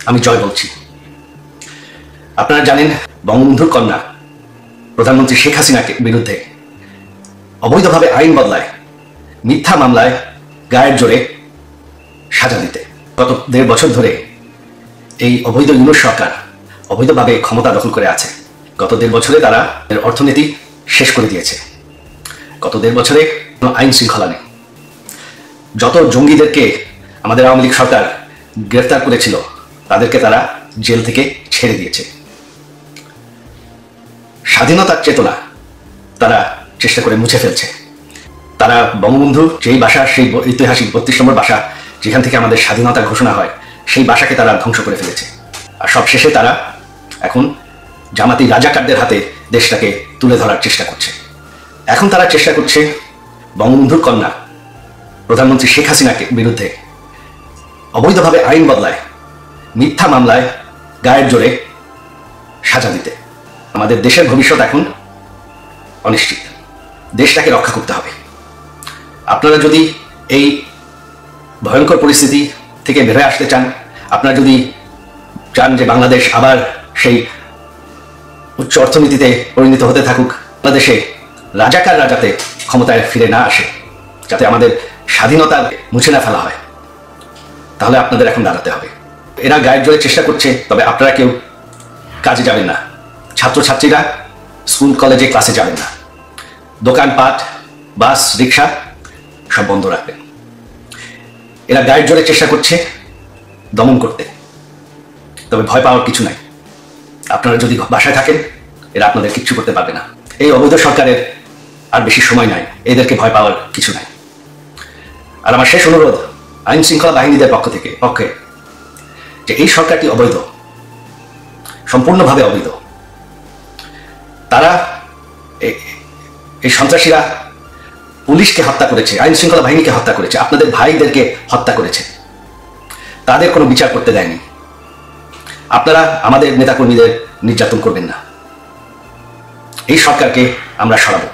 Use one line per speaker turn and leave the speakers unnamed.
আমি জয় বলছি। আপনারা জানেন বঙ্গবন্ধুর কন্যা প্রধানমন্ত্রী শেখ হাসিনাকে বিরুদ্ধে অবৈধভাবে আইন বদলায়, মিথ্যা মামলায় গায়ের জোরে সাজা দিতে গত 1.5 বছর ধরে এই অবৈধ ইউনূস সরকার অবৈধভাবে ক্ষমতা দখল করে আছে। গত 1.5 বছরে তারা অর্থনীতি শেষ করে দিয়েছে। গত 1.5 বছরে কোনো আইন শৃঙ্খলা নেই। যত জঙ্গিদেরকে আমাদের আওয়ামী লীগ সরকার গ্রেফতার করেছিল তাদেরকে তারা জেল থেকে ছেড়ে দিয়েছে। স্বাধীনতার চেতনা তারা চেষ্টা করে মুছে ফেলছে। তারা বঙ্গবন্ধু যেই বাসা, সেই ঐতিহাসিক 32 নম্বর বাসা যেখান থেকে আমাদের স্বাধীনতার ঘোষণা হয়, সেই বাসাকে তারা ধ্বংস করে ফেলেছে। আর সব শেষে তারা এখন জামাতি রাজাকারদের হাতে দেশটাকে তুলে ধরার চেষ্টা করছে। এখন তারা চেষ্টা করছে বঙ্গবন্ধুর কন্যা প্রধানমন্ত্রী শেখ হাসিনাকে বিরুদ্ধে অবৈধভাবে আইন বদলায়, মিথ্যা মামলায় গায়ের জোরে সাজা দিতে। আমাদের দেশের ভবিষ্যৎ এখন অনিশ্চিত। দেশটাকে রক্ষা করতে হবে। আপনারা যদি এই ভয়ঙ্কর পরিস্থিতি থেকে বের আসতে চান, আপনারা যদি চান যে বাংলাদেশ আবার সেই উচ্চ অর্থনীতিতে পরিণত হতে থাকুক, বাংলাদেশে রাজাকার রাজাতে ক্ষমতায় ফিরে না আসে, যাতে আমাদের স্বাধীনতা মুছে না ফেলা হয়, তাহলে আপনাদের এখন দাঁড়াতে হবে। এরা গায়ের জোরে চেষ্টা করছে, তবে আপনারা কেউ কাজে যাবেন না। ছাত্রছাত্রীরা স্কুল কলেজে ক্লাসে যাবেন না। দোকানপাট, বাস, রিক্সা সব বন্ধ রাখবেন। এরা গায়ের জোরে চেষ্টা করছে দমন করতে, তবে ভয় পাওয়ার কিছু নাই। আপনারা যদি বাসায় থাকেন, এরা আপনাদের কিচ্ছু করতে পারবে না। এই অবৈধ সরকারের আর বেশি সময় নাই, এদেরকে ভয় পাওয়ার কিছু নাই। আর আমার শেষ অনুরোধ আইন শৃঙ্খলা বাহিনীদের পক্ষে যে এই সরকারটি অবৈধ, সম্পূর্ণভাবে অবৈধ। তারা এই সন্ত্রাসীরা পুলিশকে হত্যা করেছে, আইন শৃঙ্খলা বাহিনীকে হত্যা করেছে, আপনাদের ভাইদেরকে হত্যা করেছে। তাদের কোনো বিচার করতে দেয়নি। আপনারা আমাদের নেতাকর্মীদের নির্যাতন করবেন না। এই সরকারকে আমরা সরাবো।